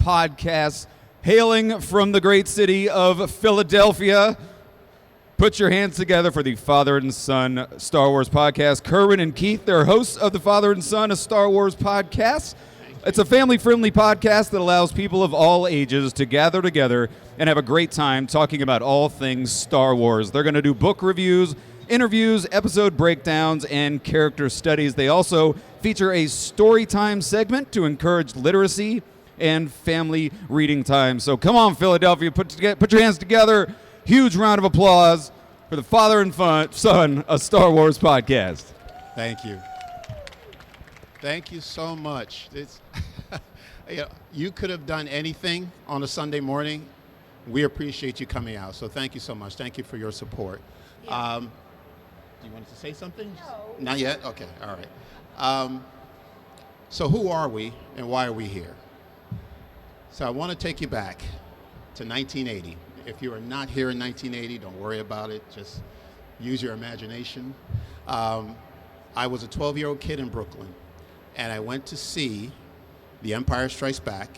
podcast, hailing from the great city of Philadelphia. Put your hands together for the Father and Son Star Wars podcast. Kerwin and Keith, they're hosts of the Father and Son, a Star Wars podcast. It's a family-friendly podcast that allows people of all ages to gather together and have a great time talking about all things Star Wars. They're going to do book reviews, interviews, episode breakdowns, and character studies. They also feature a story time segment to encourage literacy and family reading time. So come on, Philadelphia, put your hands together. Huge round of applause for the Father and Son, a Star Wars podcast. Thank you. Thank you so much. You could have done anything on a Sunday morning. We appreciate you coming out. So thank you so much. Thank you for your support. Yeah. Do you want to say something? No. Not yet? Okay. All right. So who are we and why are we here? So I want to take you back to 1980. If you are not here in 1980, don't worry about it. Just use your imagination. I was a 12-year-old kid in Brooklyn, and I went to see The Empire Strikes Back.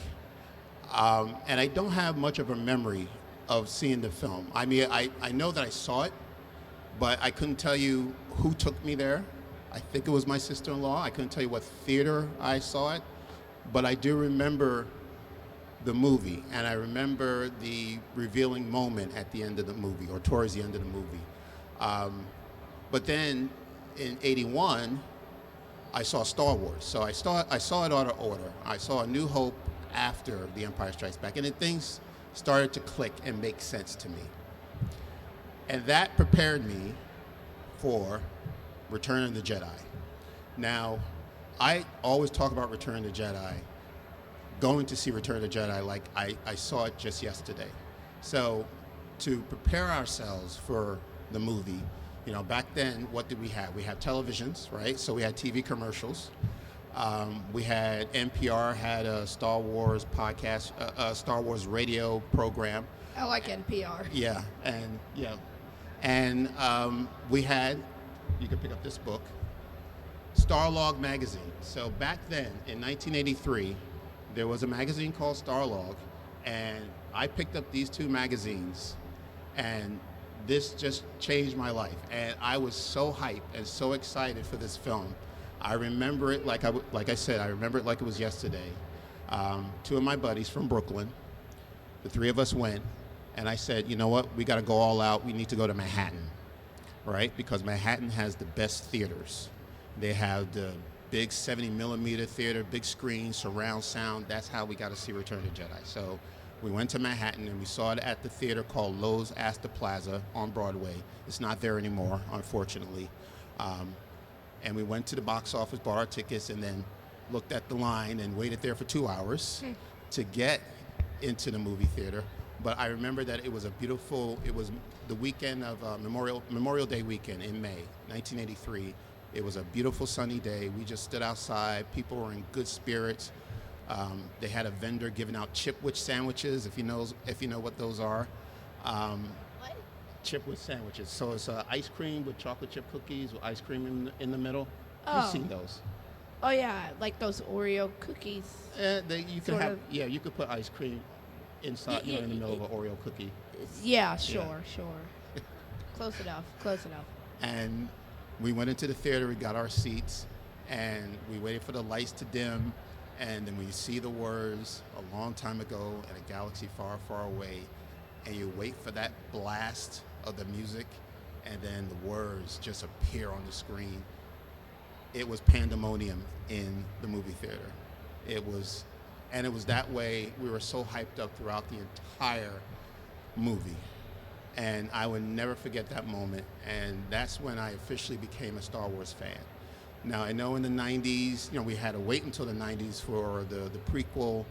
And I don't have much of a memory of seeing the film. I mean, I know that I saw it, but I couldn't tell you who took me there. I think it was my sister-in-law. I couldn't tell you what theater I saw it, but I do remember the movie, and I remember the revealing moment at the end of the movie, or towards the end of the movie. But then in '81, I saw Star Wars. So I saw it out of order. I saw A New Hope after The Empire Strikes Back, and then things started to click and make sense to me. And that prepared me for Return of the Jedi. Now, I always talk about Return of the Jedi, going to see Return of the Jedi like I saw it just yesterday. So to prepare ourselves for the movie, you know, back then, what did we have? We had televisions, right? So we had TV commercials. We had NPR had a Star Wars podcast, a Star Wars radio program. I like NPR. Yeah, and we had, you can pick up this book, Starlog magazine. So back then, in 1983, there was a magazine called Starlog, and I picked up these two magazines, and this just changed my life. And I was so hyped and so excited for this film. I remember it like I said, I remember it like it was yesterday. Two of my buddies from Brooklyn, the three of us went, and I said, you know what, we got to go all out. We need to go to Manhattan, right? Because Manhattan has the best theaters. They have the big 70-millimeter theater, big screen, surround sound. That's how we got to see Return of the Jedi. So we went to Manhattan, and we saw it at the theater called Lowe's Astor Plaza on Broadway. It's not there anymore, unfortunately. And we went to the box office, bought our tickets, and then looked at the line and waited there for 2 hours to get into the movie theater. But I remember that it was it was the weekend of Memorial Day weekend in May, 1983. It was a beautiful sunny day. We just stood outside. People were in good spirits. They had a vendor giving out Chipwich sandwiches, if you know what those are. What? Chipwich sandwiches. So it's ice cream with chocolate chip cookies with ice cream in the middle. Oh. You've seen those. Oh yeah, like those Oreo cookies. You could put ice cream inside, in the middle of an Oreo cookie. Yeah, sure. Close enough. And we went into the theater, we got our seats, and we waited for the lights to dim, and then we see the words, a long time ago in a galaxy far, far away, and you wait for that blast of the music, and then the words just appear on the screen. It was pandemonium in the movie theater. It was that way. We were so hyped up throughout the entire movie. And I would never forget that moment. And that's when I officially became a Star Wars fan. Now, I know in the 90s, we had to wait until the 90s for the prequel.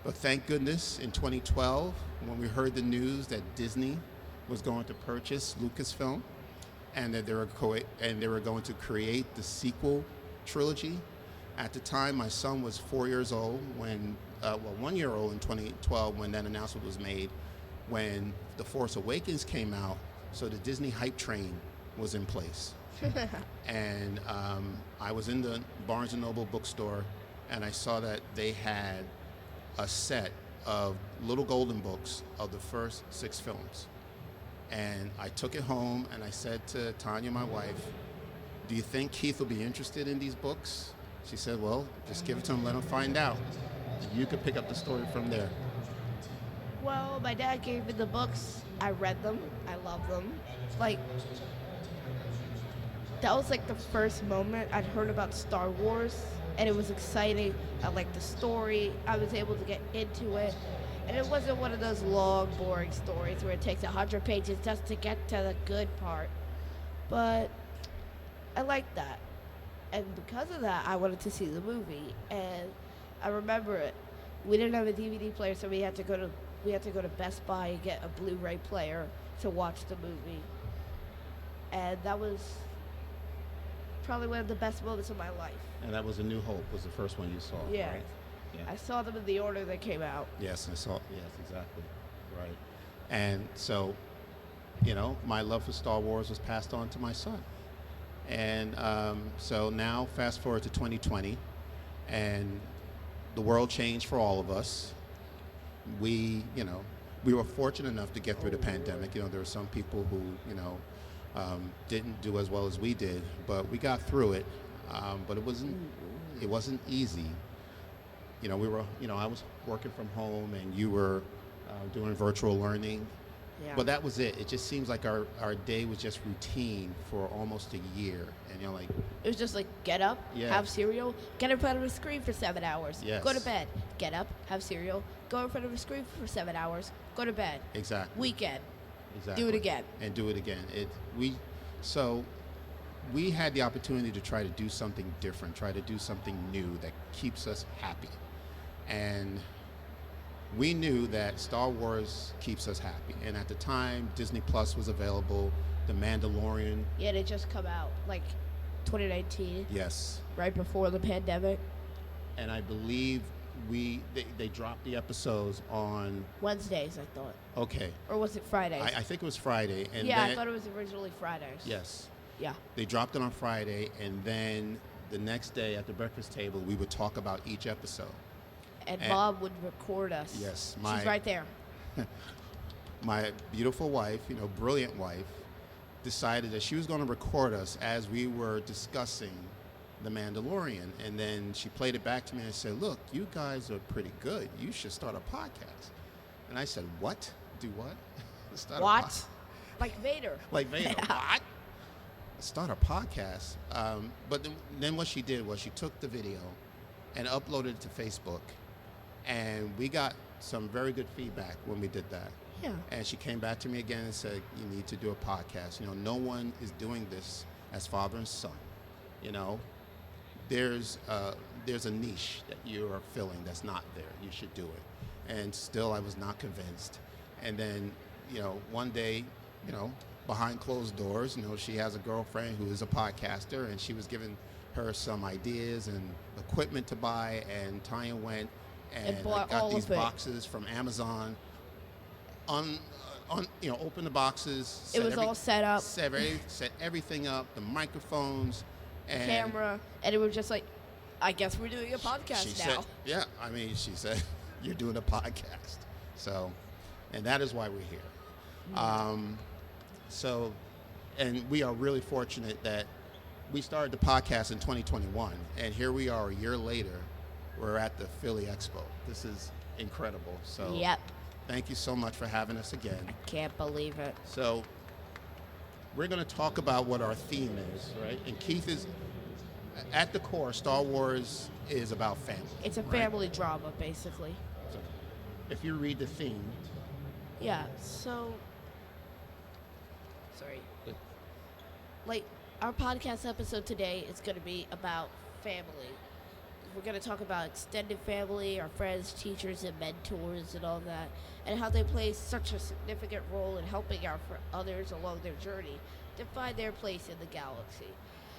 But thank goodness in 2012, when we heard the news that Disney was going to purchase Lucasfilm and that they were going to create the sequel trilogy. At the time, my son was 4 years old 1 year old in 2012 when that announcement was made, when The Force Awakens came out, so the Disney hype train was in place. And I was in the Barnes & Noble bookstore and I saw that they had a set of little golden books of the first 6 films. And I took it home and I said to Tanya, my wife, do you think Keith will be interested in these books? She said, well, just give it to him, let him find out. You could pick up the story from there. Well, my dad gave me the books. I read them. I love them. Like, that was like the first moment I'd heard about Star Wars, and it was exciting. I liked the story. I was able to get into it. And it wasn't one of those long, boring stories where it takes 100 pages just to get to the good part. But I liked that. And because of that, I wanted to see the movie. And I remember it. We didn't have a DVD player, so we had to go to Best Buy and get a Blu-ray player to watch the movie. And that was probably one of the best moments of my life. And that was A New Hope, was the first one you saw, Yeah. right? Yeah. I saw them in the order they came out. Yes, yes, exactly. Right. And so, my love for Star Wars was passed on to my son. And so now, fast forward to 2020, and the world changed for all of us. We were fortunate enough to get through the pandemic. There were some people who, didn't do as well as we did, but we got through it. But it wasn't easy. I was working from home, and you were doing virtual learning. Yeah. But that was it. It just seems like our day was just routine for almost a year. And like, It was just like, get up, Yeah. have cereal, get in front of a screen for 7 hours, Yes. go to bed, get up, have cereal, go in front of a screen for 7 hours, go to bed. exactly. Weekend, Exactly. do it again. And do it again. So we had the opportunity to try to do something different, try to do something new that keeps us happy. And we knew that Star Wars keeps us happy. And at the time, Disney Plus was available, The Mandalorian. Yeah, they just come out, like 2019, Yes. right before the pandemic. And I believe they dropped the episodes on, Wednesdays, I thought. okay, Or was it Fridays? I think it was Friday. And yeah, then, I thought it was originally Fridays. yes. Yeah. They dropped it on Friday, and then the next day at the breakfast table, we would talk about each episode. And And- Bob would record us. Yes, She's right there. My beautiful wife, brilliant wife, decided that she was going to record us as we were discussing The Mandalorian. And then she played it back to me and said, look, you guys are pretty good. You should start a podcast. And I said, what? Do what? Start a What? Like Vader. Like Vader, what? Start a podcast. But then what she did was she took the video and uploaded it to Facebook. And we got some very good feedback when we did that. Yeah. And she came back to me again and said, you need to do a podcast. No one is doing this as father and son. There's a niche that you are filling that's not there. You should do it. And still I was not convinced. And then, one day, behind closed doors, she has a girlfriend who is a podcaster, and she was giving her some ideas and equipment to buy, and Tanya went and bought got all these of it. boxes from Amazon. Open the boxes. It was all set up. Set everything up, the microphones, and Camera. And it was just like, I guess we're doing a podcast she now. said, she said, you're doing a podcast. So, and that is why we're here. And we are really fortunate that we started the podcast in 2021, and here we are a year later. We're at the Philly Expo. This is incredible. So, Yep. thank you so much for having us again. Can't believe it. So, we're going to talk about what our theme is, right? And Keith is, at the core, Star Wars is about family. It's a right? family drama, basically. So, if you read the theme, Yeah, so... Sorry. Like, our podcast episode today is going to be about family. We're going to talk about extended family, our friends, teachers, and mentors, and all that, and how they play such a significant role in helping others along their journey to find their place in the galaxy.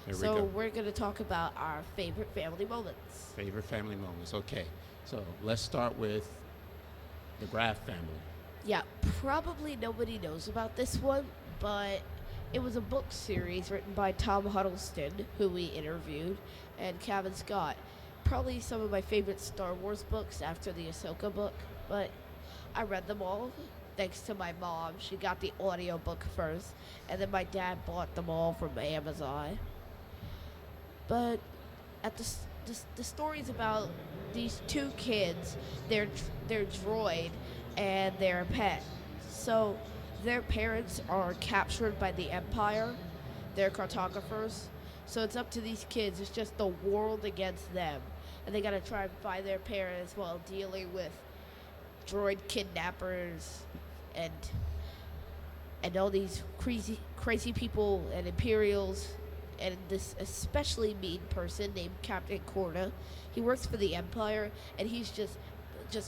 Here we So go. we're going to talk about our favorite family moments. Favorite family moments. Okay, so let's start with the Graff family. Yeah, probably nobody knows about this one, but it was a book series written by Tom Huddleston, who we interviewed, and Kevin Scott. probably some of my favorite Star Wars books after the Ahsoka book, but I read them all thanks to my mom. She got the audiobook first, and then my dad bought them all from Amazon. But at the story's about these two kids, their droid and their pet. So their parents are captured by the Empire. They're cartographers. So it's up to these kids. It's just the world against them. And they gotta try and find their parents while dealing with droid kidnappers and all these crazy people and Imperials and this especially mean person named Captain Corda. He works for the Empire, and he's just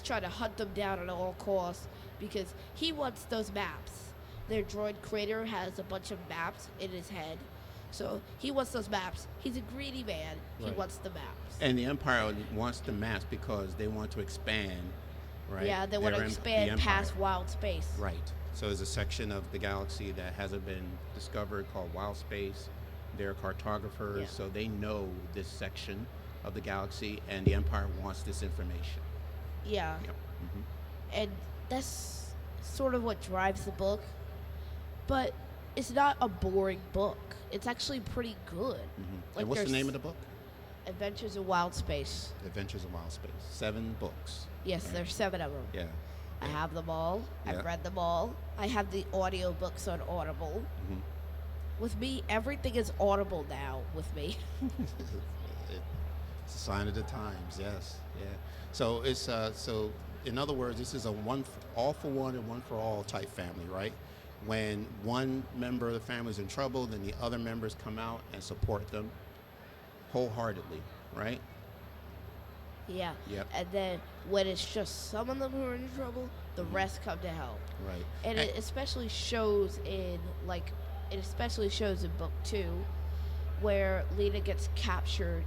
trying to hunt them down at all costs because he wants those maps. Their droid creator has a bunch of maps in his head, so he wants those maps. He's a greedy man. He Right. wants the maps. And the Empire wants the maps because they want to expand, right? Yeah, they want to the expand Empire. past wild space. Right. So there's a section of the galaxy that hasn't been discovered called wild space. They're cartographers, Yeah. so they know this section of the galaxy, and the Empire wants this information. Yeah. Yep. hmm And that's sort of what drives the book. But it's not a boring book. It's actually pretty good. And what's the name of the book? Adventures in Wild Space. Adventures in Wild Space. 7 books. Yes, Right. there's 7 of them. Yeah. I have them all. Yeah. I've read them all. I have the audiobooks on Audible. hmm With me, everything is Audible now with me. It's a sign of the times. Yes. Yeah. So it's so in other words, this is a all for one and one for all type family, right? When one member of the family is in trouble, then the other members come out and support them wholeheartedly, right? Yeah. Yep. And then when it's just some of them who are in trouble, the rest come to help. Right. And it especially shows in book 2 where Lita gets captured.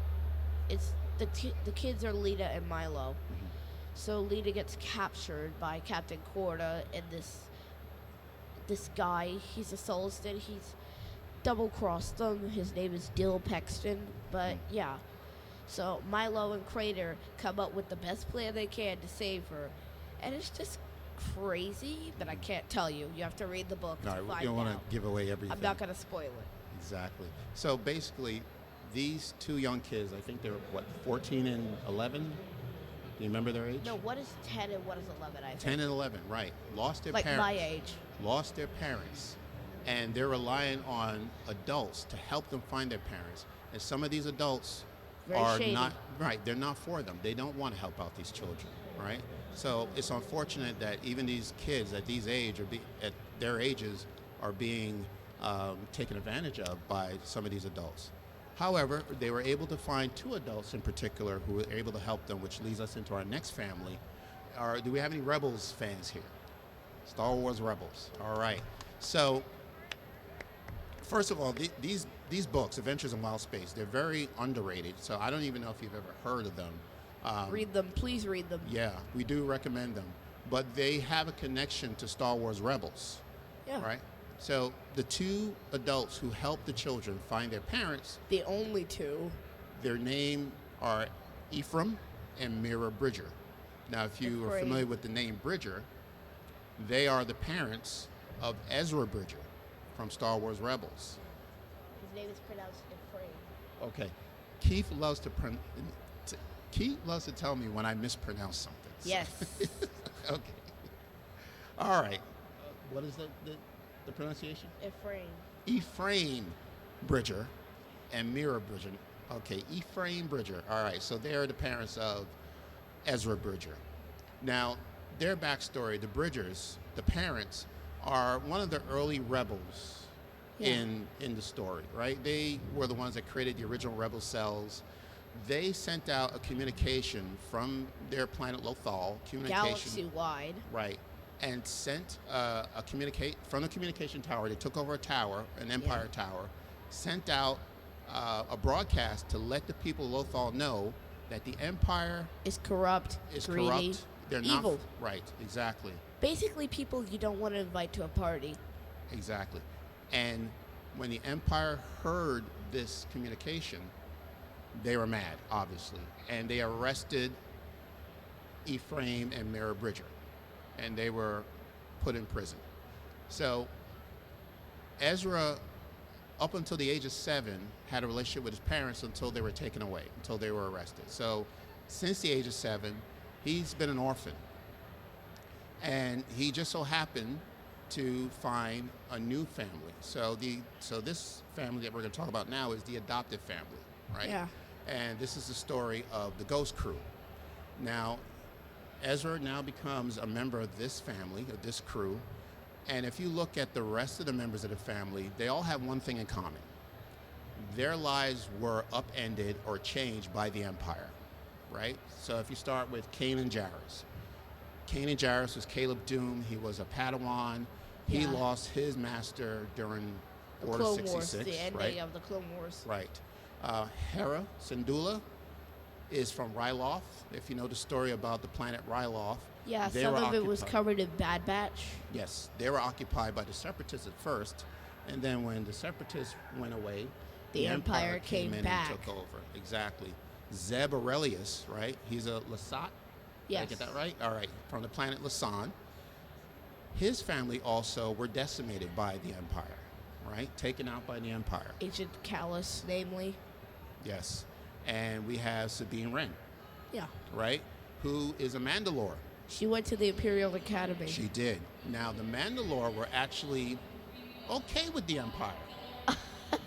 It's the kids are Lita and Milo. So Lita gets captured by Captain Corda and this guy. He's a Sulliston. He's double-crossed them. His name is Dill Pexton. But yeah. So Milo and Crater come up with the best plan they can to save her. And it's just crazy, but I can't tell you. You have to read the book to No, find you don't want out. to give away everything. I'm not going to spoil it. Exactly. So basically, these 2 young kids, I think they're, 14 and 11? Do you remember their age? No, what is 10 and what is 11, I think? 10 and 11, right. Lost their Like parents. my age. Lost their parents. And they're relying on adults to help them find their parents. And some of these adults Very are shady. not, right, they're not for them. They don't want to help out these children, right? So it's unfortunate that even these kids at these age at their ages are being taken advantage of by some of these adults. However, they were able to find 2 adults in particular who were able to help them, which leads us into our next family. Do we have any Rebels fans here? Star Wars Rebels. All right. So, first of all, these books, Adventures in Wild Space, they're very underrated. So I don't even know if you've ever heard of them. Read them. Please read them. Yeah, we do recommend them. But they have a connection to Star Wars Rebels, Yeah. right? So the 2 adults who help the children find their parents, The only 2. their name are Ephraim and Mira Bridger. Now, if you are Ephraim. familiar with the name Bridger, they are the parents of Ezra Bridger from Star Wars Rebels. His name is pronounced Ephraim. Okay, Keith loves to tell me when I mispronounce something. So- Yes. Okay. All right. What is the pronunciation? Ephraim. Ephraim Bridger and Mira Bridger. Okay, Ephraim Bridger. All right, so they are the parents of Ezra Bridger. Now, their backstory, the Bridgers, the parents, are one of the early rebels Yeah. in the story, right? They were the ones that created the original rebel cells. They sent out a communication from their planet Lothal, Galaxy-wide. right, and sent from the communication tower. They took over a tower, an Empire tower, sent out a broadcast to let the people of Lothal know that the Empire Is corrupt, is greedy, corrupt. They're evil. not right. Exactly. Basically, people you don't want to invite to a party. Exactly. And when the Empire heard this communication, they were mad, obviously, and they arrested Ephraim and Mara Bridger, and they were put in prison. So Ezra, up until the age of 7, had a relationship with his parents until they were taken away, until they were arrested. So since the age of 7, he's been an orphan. And he just so happened to find a new family. So this family that we're going to talk about now is the Adoptive Family, right? Yeah. And this is the story of the Ghost Crew. Now, Ezra now becomes a member of this family, of this crew. And if you look at the rest of the members of the family, they all have one thing in common. Their lives were upended or changed by the Empire, right? So if you start with Kanan Jarrus. Kanan Jarrus was Caleb Doom. He was a Padawan. He Yeah. lost his master during The Order Clone 66, Wars, the ending right? of the Clone Wars. Right. Hera Syndulla is from Ryloth. If you know the story about the planet Ryloth, Yeah, they some were of it was occupied- covered in Bad Batch. Yes, they were occupied by the Separatists at first, and then when the Separatists went away, The Empire came came in back. and took over. Exactly. Zeb Aurelius, right? He's a Lasat. Did I Yes. get that right? All right. From the planet Lasan. His family also were decimated by the Empire, right? Taken out by the Empire. Agent Callus, namely. Yes. And we have Sabine Wren, Yeah. right? Who is a Mandalore. She went to the Imperial Academy. She did. Now, the Mandalore were actually okay with the Empire.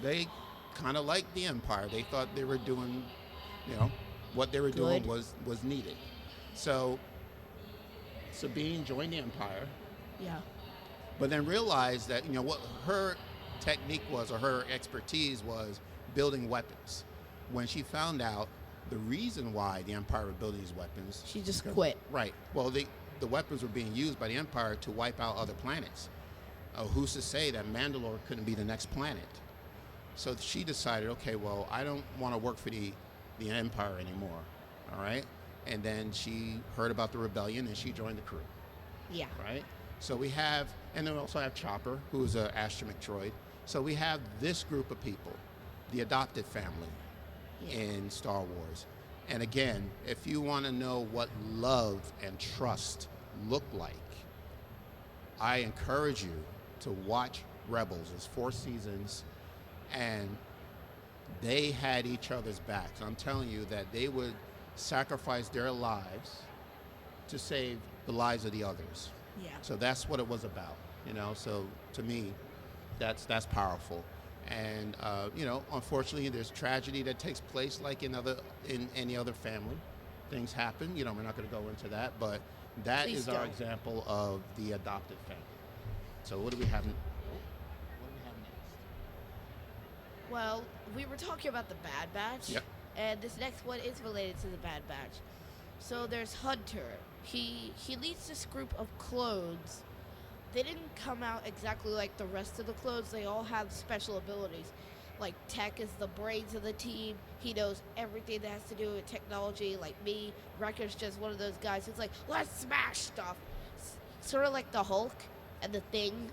They kind of liked the Empire. They thought they were doing, what they were doing Good. was needed. So Sabine joined the Empire, Yeah. but then realized that, what her technique was, or her expertise was building weapons. When she found out the reason why the Empire were building these weapons, She just quit. right. Well, the weapons were being used by the Empire to wipe out other planets. Who's to say that Mandalore couldn't be the next planet? So she decided, okay, well, I don't want to work for the Empire anymore, all right? And then she heard about the rebellion, and she joined the crew, Yeah. right? So we have, and then we also have Chopper, who is an astromech droid. So we have this group of people, the Adoptive Family, in Star Wars. And again, if you want to know what love and trust look like, I encourage you to watch Rebels. It's 4 seasons, and they had each other's backs. I'm telling you that they would sacrifice their lives to save the lives of the others. Yeah. So that's what it was about, So to me, that's powerful. And unfortunately, there's tragedy that takes place, like in any other family. Things happen. We're not going to go into that, but that Please is our don't. example of the adoptive family. So what do we have? Next? Well, we were talking about the Bad Batch. Yep. And this next one is related to the Bad Batch. So there's Hunter. He leads this group of clones. They didn't come out exactly like the rest of the clones. They all have special abilities. Like Tech is the brains of the team. He knows everything that has to do with technology. Like me, Wrecker's just one of those guys who's like, let's smash stuff. Sort of like the Hulk and the Thing,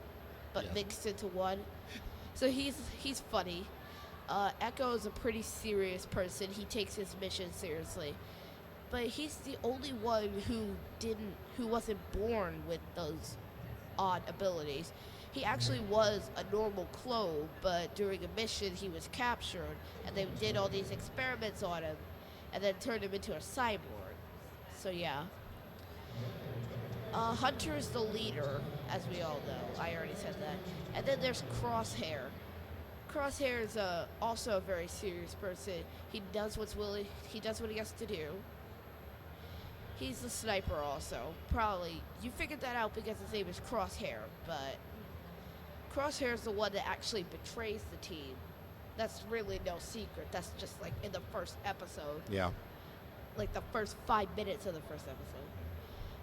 but Yeah. mixed into one. So he's funny. Echo is a pretty serious person. He takes his mission seriously. But he's the only one who wasn't born with those odd abilities. He actually was a normal clone, but during a mission he was captured, and they did all these experiments on him, and then turned him into a cyborg. So yeah. Hunter is the leader, as we all know. I already said that. And then there's Crosshair. Crosshair is also a very serious person. He does what he has to do. He's a sniper also. Probably, you figured that out because his name is Crosshair, but Crosshair is the one that actually betrays the team. That's really no secret. That's just like in the first episode. Yeah. Like the first 5 minutes of the first episode.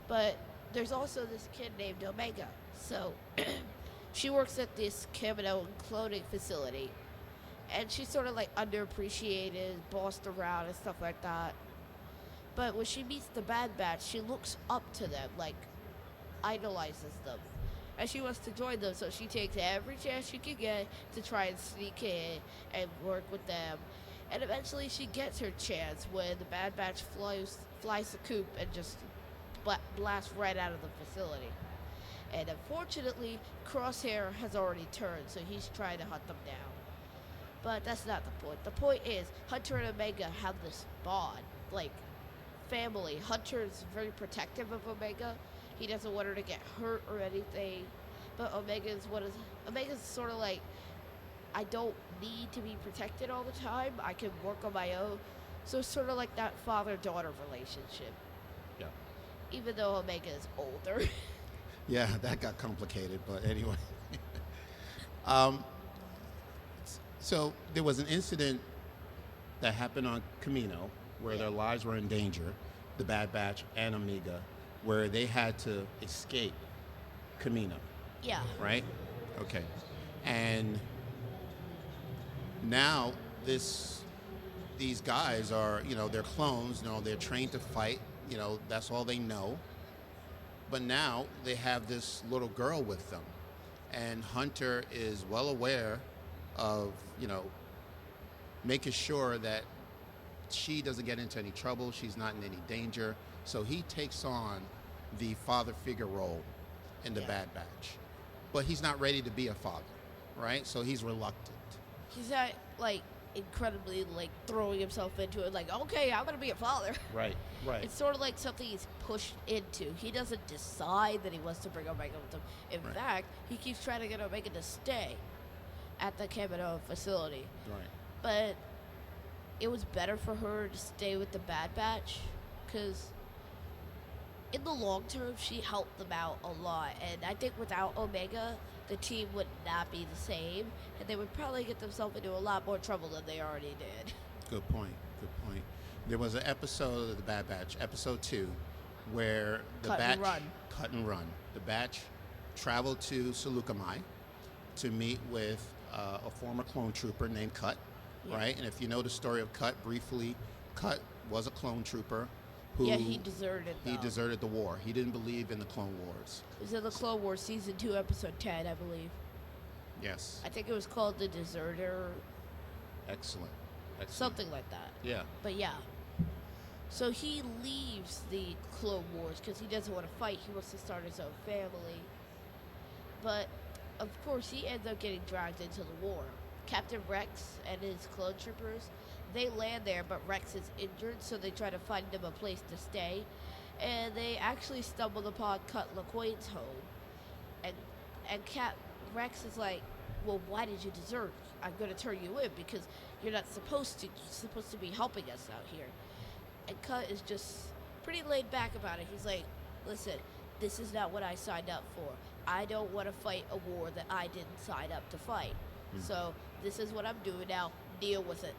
But there's also this kid named Omega. So she works at this Kamino cloning facility. And she's sort of like underappreciated, bossed around and stuff like that. But when she meets the Bad Batch, she looks up to them, like idolizes them. And she wants to join them, so she takes every chance she can get to try and sneak in and work with them. And eventually she gets her chance when the Bad Batch flies the coop and just blasts right out of the facility. And unfortunately, Crosshair has already turned, so he's trying to hunt them down. But that's not the point. The point is, Hunter and Omega have this bond, like family. Hunter's very protective of Omega. He doesn't want her to get hurt or anything. But Omega's sort of like, I don't need to be protected all the time. I can work on my own. So it's sort of like that father-daughter relationship. Yeah. Even though Omega is older. Yeah, that got complicated, but anyway. So there was an incident that happened on Camino where their lives were in danger, the Bad Batch and Omega, where they had to escape Camino. Yeah. Right? Okay. And now these guys are, they're clones, they're trained to fight, that's all they know. But now they have this little girl with them. And Hunter is well aware of, making sure that she doesn't get into any trouble, she's not in any danger. So he takes on the father figure role in the Bad Batch. But he's not ready to be a father, right? So he's reluctant. He's not, incredibly, throwing himself into it, okay, I'm going to be a father. Right. It's sort of like something he's pushed into. He doesn't decide that he wants to bring Omega with him. In fact, he keeps trying to get Omega to stay at the Camino facility. Right. But it was better for her to stay with the Bad Batch because in the long term, she helped them out a lot. And I think without Omega, the team would not be the same, and they would probably get themselves into a lot more trouble than they already did. Good point. There was an episode of the Bad Batch, episode 2, where the Cut and Run. The Batch traveled to Seleucami to meet with a former clone trooper named Cut, right? And if you know the story of Cut briefly, Cut was a clone trooper who... Yeah, he deserted, though. He deserted the war. He didn't believe in the Clone Wars. It was in the Clone Wars Season 2, Episode 10, I believe. Yes. I think it was called The Deserter. Excellent. Something like that. Yeah. But yeah. So he leaves the Clone Wars because he doesn't want to fight. He wants to start his own family. But, of course, he ends up getting dragged into the war. Captain Rex and his clone troopers, they land there, but Rex is injured, so they try to find him a place to stay. And they actually stumbled upon Cut LaQuade's home. And Rex is like, well, why did you desert? I'm going to turn you in because you're not supposed to. You're supposed to be helping us out here. And Cut is just pretty laid back about it. He's like, listen, this is not what I signed up for. I don't want to fight a war that I didn't sign up to fight. So this is what I'm doing now. Deal with it.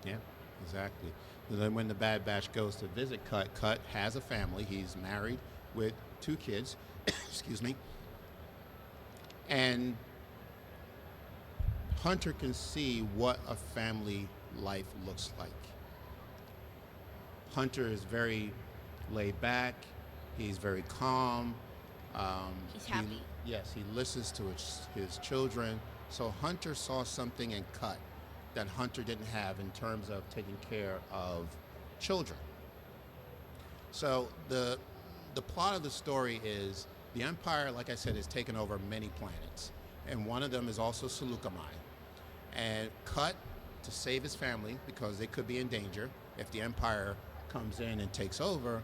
Yeah, exactly. And then when the Bad Batch goes to visit Cut, Cut has a family. He's married with 2 kids. Excuse me. And Hunter can see what a family life looks like. Hunter is very laid back. He's very calm. He's happy. He listens to his children. So Hunter saw something in Cut that Hunter didn't have in terms of taking care of children. So the plot of the story is the Empire, like I said, has taken over many planets. And one of them is also Seleucami. And Cut, to save his family, because they could be in danger if the Empire comes in and takes over,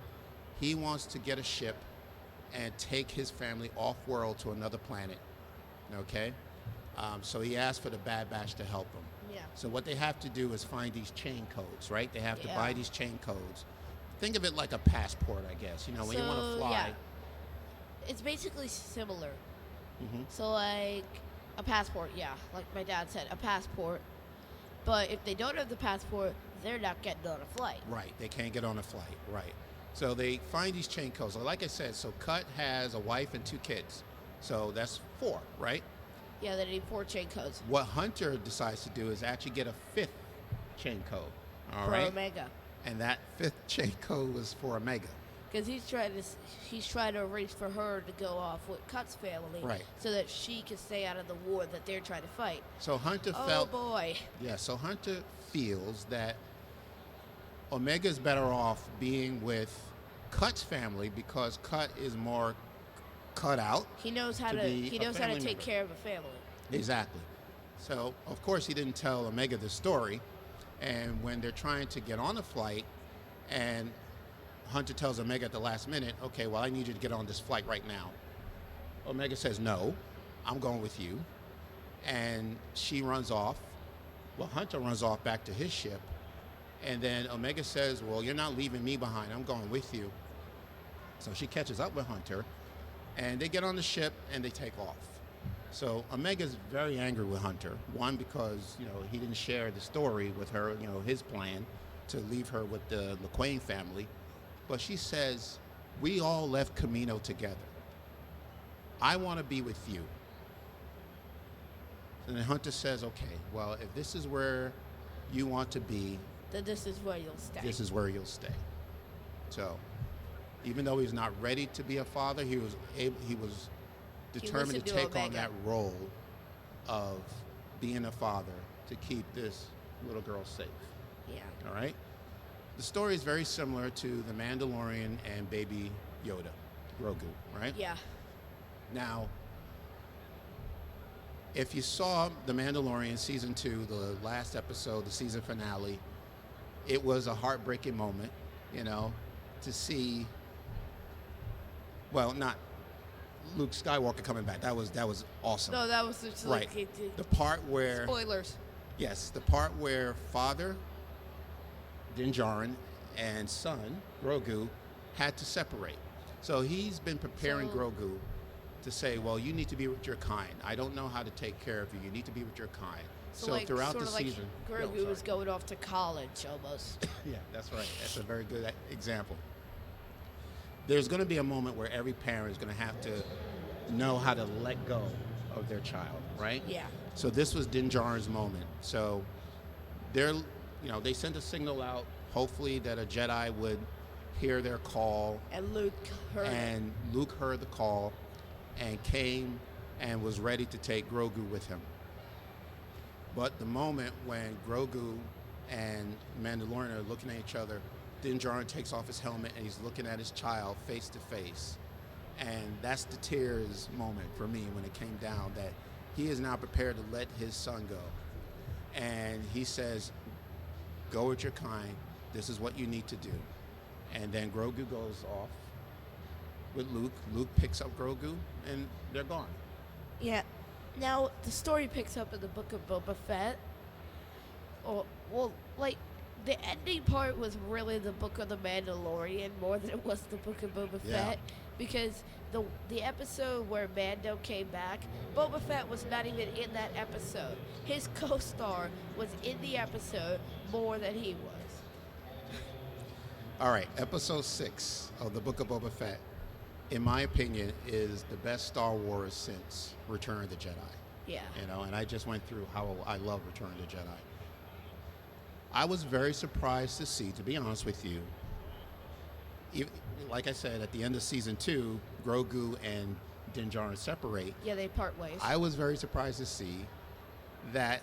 he wants to get a ship and take his family off-world to another planet, okay? So he asked for the Bad Batch to help him. Yeah. So what they have to do is find these chain codes, right? They have to buy these chain codes. Think of it like a passport, I guess. When you want to fly. Yeah. It's basically similar. So like a passport, like my dad said, a passport. But if they don't have the passport, they're not getting on a flight. Right, they can't get on a flight, right. So they find these chain codes. Like I said, so Cut has a wife and 2 kids. So that's 4, right? Yeah, they need 4 chain codes. What Hunter decides to do is actually get a 5th chain code. All for right? Omega. And that 5th chain code was for Omega. Because he's trying to arrange for her to go off with Cut's family, Right. so that she can stay out of the war that they're trying to fight. So Hunter Oh felt, boy. yeah. So Hunter feels that Omega's better off being with Cut's family because Cut is more cut out. He knows how To to. be He a knows how to family take member. care of a family. Exactly. So of course he didn't tell Omega the story, and when they're trying to get on the flight, and Hunter tells Omega at the last minute, okay, well, I need you to get on this flight right now. Omega says, no, I'm going with you. And she runs off. Well, Hunter runs off back to his ship. And then Omega says, well, you're not leaving me behind. I'm going with you. So she catches up with Hunter, and they get on the ship, and they take off. So Omega's very angry with Hunter. One, because, he didn't share the story with her, his plan to leave her with the LaQuaine family. But she says, we all left Camino together. I want to be with you. And then Hunter says, okay, well, if this is where you want to be, Then this is where you'll stay. this is where you'll stay. So, even though he's not ready to be a father, he was determined listened to to take on Omega. that role of being a father to keep this little girl safe. Yeah. All right? The story is very similar to The Mandalorian and Baby Yoda, Grogu, right? Yeah. Now, if you saw The Mandalorian Season 2, the last episode, the season finale, it was a heartbreaking moment, to see, well, not Luke Skywalker coming back. That was awesome. No, that was just Right. like The part where, spoilers. yes, the part where father, Din Djarin, and son, Grogu, had to separate. So he's been preparing So- Grogu to say, well, you need to be with your kind. I don't know how to take care of you. You need to be with your kind. So like, throughout sort the of like season, Grogu No, was sorry. going off to college almost. Yeah, that's right. That's a very good example. There's going to be a moment where every parent is going to have to know how to let go of their child, right? Yeah. So this was Din Djarin's moment. So they sent a signal out, hopefully that a Jedi would hear their call, And Luke heard it. and Luke heard the call and came and was ready to take Grogu with him. But the moment when Grogu and Mandalorian are looking at each other, Din Djarin takes off his helmet and he's looking at his child face to face. And that's the tears moment for me when it came down, that he is now prepared to let his son go. And he says, go with your kind. This is what you need to do. And then Grogu goes off with Luke. Luke picks up Grogu and they're gone. Yeah. Now the story picks up in the Book of Boba Fett. The ending part was really the Book of the Mandalorian more than it was the Book of Boba Yeah. Fett, because the episode where Mando came back, Boba Fett was not even in that episode. His co-star was in the episode more than he was. All right, episode 6 of the Book of Boba Fett, in my opinion, is the best Star Wars since Return of the Jedi. Yeah. And I just went through how I love Return of the Jedi. I was very surprised to see, to be honest with you, like I said, at the end of season 2, Grogu and Din Djarin separate. Yeah, they part ways. I was very surprised to see that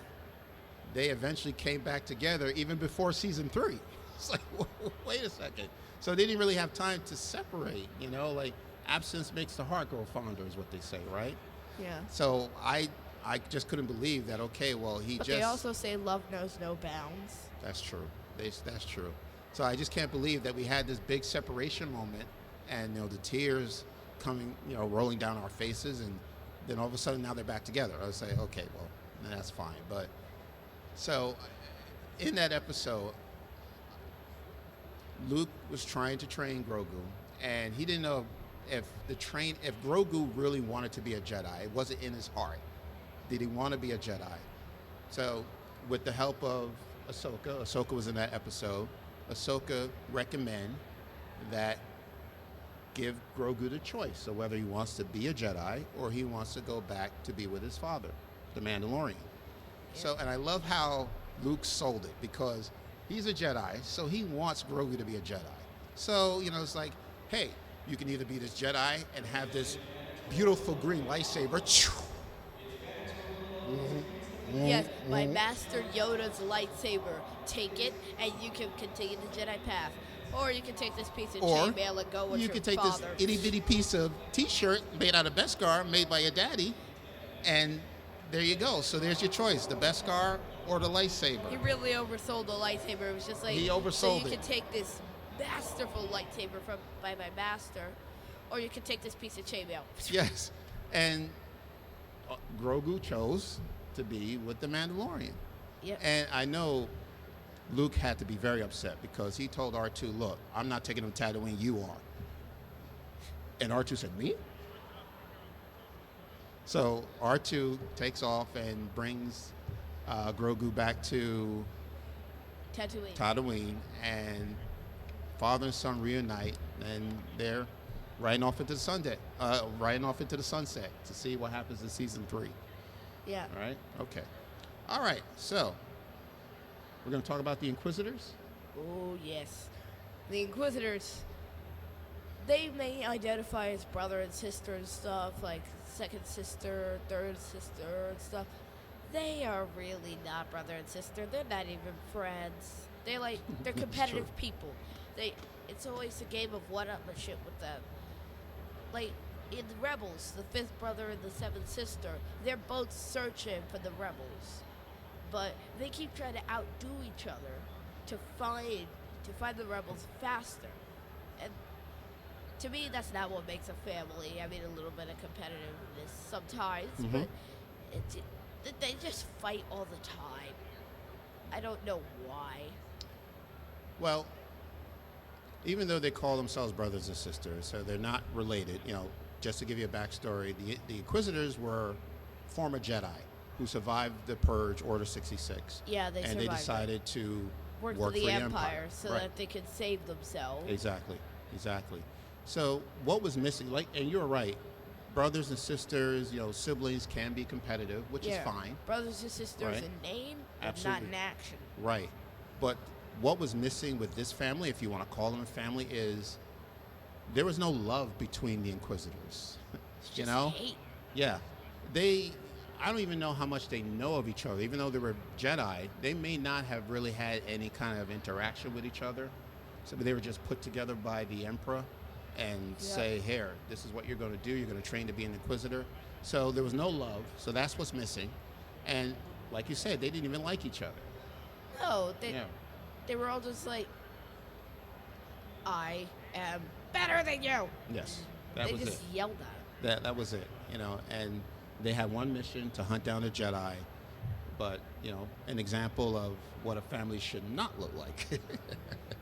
they eventually came back together even before season 3. It's like, wait a second. So they didn't really have time to separate, like absence makes the heart grow fonder is what they say, right? Yeah. So I just couldn't believe that, okay, well, But they also say love knows no bounds. That's true. That's true. So I just can't believe that we had this big separation moment, and the tears coming, rolling down our faces, and then all of a sudden now they're back together. I would say, okay, well, then that's fine. But so in that episode, Luke was trying to train Grogu, and he didn't know if Grogu really wanted to be a Jedi. It wasn't in his heart. Did he want to be a Jedi? So with the help of Ahsoka was in that episode, Ahsoka recommend that give Grogu the choice of whether he wants to be a Jedi or he wants to go back to be with his father, the Mandalorian. So, and I love how Luke sold it, because he's a Jedi, so he wants Grogu to be a Jedi. So, it's like, hey, you can either be this Jedi and have this beautiful green lightsaber. Yes, my Master Yoda's lightsaber. Take it, and you can continue the Jedi path. Or you can take this piece of Or chainmail and go with you your can take father. this itty bitty piece of T-shirt made out of Beskar, made by your daddy, and there you go. So there's your choice: the Beskar or the lightsaber. He really oversold the lightsaber. It was just like He oversold so you it. can take this masterful lightsaber by my master, or you can take this piece of chainmail. Yes, and Grogu chose to be with the Mandalorian. Yep. And I know Luke had to be very upset because he told R2, look, I'm not taking him to Tatooine, you are. And R2 said, me? So R2 takes off and brings Grogu back to Tatooine, and father and son reunite, and they're riding off into the sunset to see what happens in season 3. Yeah. All right? Okay. All right, so we're going to talk about the Inquisitors. Oh, yes. The Inquisitors, they may identify as brother and sister and stuff, like second sister, third sister and stuff. They are really not brother and sister. They're not even friends. They're competitive people. It's always a game of one-upmanship with them. Like, in the Rebels, the fifth brother and the seventh sister, they're both searching for the Rebels. But they keep trying to outdo each other to find the Rebels faster. And to me, that's not what makes a family. I mean, a little bit of competitiveness sometimes, but they just fight all the time. I don't know why. Well, even though they call themselves brothers and sisters, so they're not related, just to give you a backstory, the Inquisitors were former Jedi who survived the Purge, Order 66. Yeah, they survived. And they decided to work for the Empire so that they could save themselves. Exactly. So what was missing, and you're right, brothers and sisters, siblings can be competitive, which is fine. Brothers and sisters in name, but not in action. Right. But what was missing with this family, if you want to call them a family, is there was no love between the Inquisitors. It's just hate. Yeah. I don't even know how much they know of each other. Even though they were Jedi, they may not have really had any kind of interaction with each other. So they were just put together by the Emperor and say, here, this is what you're going to do. You're going to train to be an Inquisitor. So there was no love. So that's what's missing. And like you said, they didn't even like each other. No, they were all just like, I am better than you. Yes, they just yelled at him. That was it, and they had one mission to hunt down a Jedi, but, an example of what a family should not look like.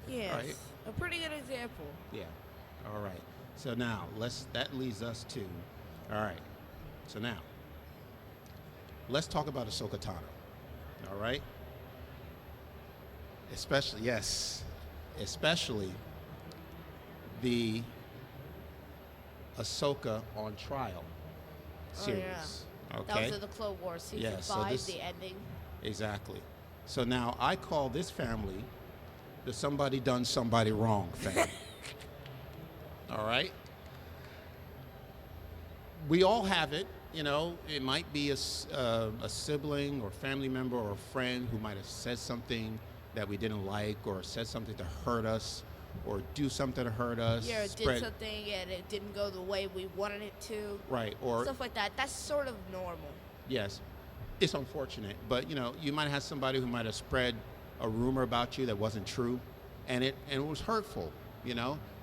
Yes, right? A pretty good example. Yeah, all right. So now, that leads us to, all right, so now, let's talk about Ahsoka Tano, all right? Especially the Ahsoka on Trial series. Oh, yeah. Okay? That was in the Clone Wars season 5, the ending. Exactly. So now I call this family the somebody done somebody wrong family. All right? We all have it. It might be a sibling or family member or a friend who might have said something that we didn't like, or said something to hurt us, or do something to hurt us. Yeah, did something and it didn't go the way we wanted it to. Right, or stuff like that. That's sort of normal. Yes, it's unfortunate, but you might have somebody who might have spread a rumor about you that wasn't true, and it was hurtful,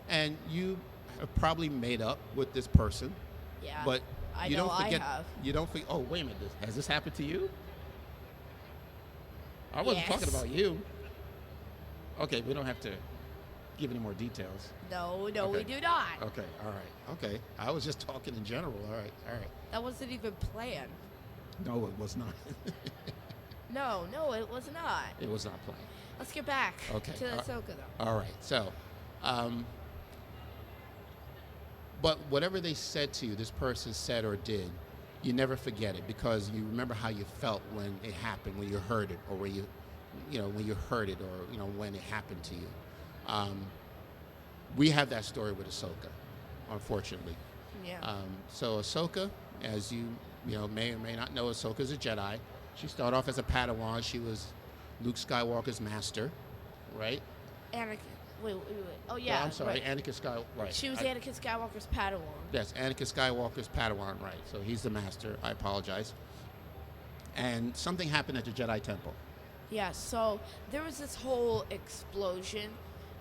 and you have probably made up with this person. Yeah, but you don't forget. I have. You don't forget. Oh, wait a minute. Has this happened to you? I wasn't talking about you. Okay, we don't have to give any more details. No, we do not. Okay, all right. Okay, I was just talking in general. All right. That wasn't even planned. No, it was not. No, it was not. It was not planned. Let's get back to Ahsoka, though. All right, so, but whatever they said to you, this person said or did, you never forget it, because you remember how you felt when it happened, when you heard it, or when you heard it, or when it happened to you. we have that story with Ahsoka, unfortunately. Yeah. So Ahsoka, as you may or may not know, Ahsoka is a Jedi. She started off as a Padawan. She was Luke Skywalker's master, right? Anakin. Wait. Oh yeah. No, I'm sorry, right. Anakin Skywalker. Right. She was Anakin Skywalker's Padawan. Yes, Anakin Skywalker's Padawan, right. So he's the master. I apologize. And something happened at the Jedi Temple. Yeah, so there was this whole explosion,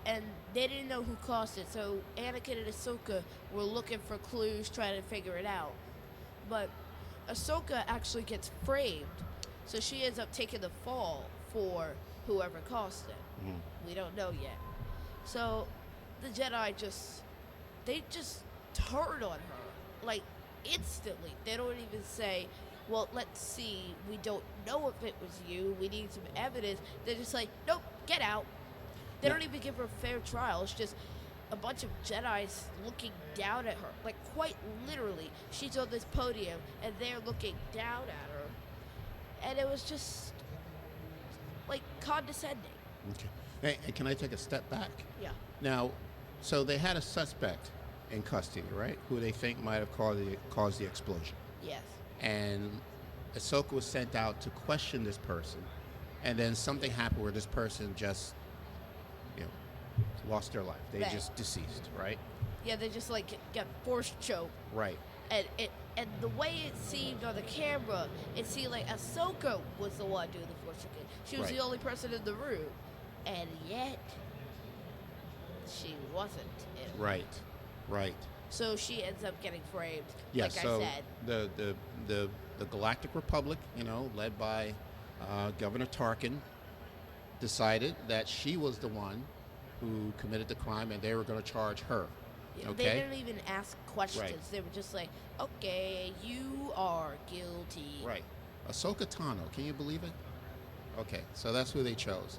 and they didn't know who caused it. So Anakin and Ahsoka were looking for clues, trying to figure it out. But Ahsoka actually gets framed, so she ends up taking the fall for whoever caused it. We don't know yet. So the Jedi just turn on her, like, instantly. They don't even say, well, let's see, we don't know if it was you, we need some evidence. They're just like, nope, get out. They don't even give her a fair trial. It's just a bunch of Jedis looking down at her. Like, quite literally, she's on this podium, and they're looking down at her. And it was just, like, condescending. Okay. Hey, can I take a step back? Yeah. Now, so they had a suspect in custody, right? Who they think might have caused the explosion. Yes. And Ahsoka was sent out to question this person, and then something happened where this person just, lost their life. They Right. just deceased, right? Yeah, they just, like, get force choked. Right. And the way it seemed on the camera, it seemed like Ahsoka was the one doing the force choking. She was Right. the only person in the room, and yet she wasn't. Right. Right. So she ends up getting framed. Yeah. like So I said. the Galactic Republic, led by Governor Tarkin, decided that she was the one who committed the crime, and they were going to charge her. Yeah, Okay. They didn't even ask questions. Right. They were just like, okay, you are guilty. Right. Ahsoka Tano, can you believe it? Okay, so that's who they chose.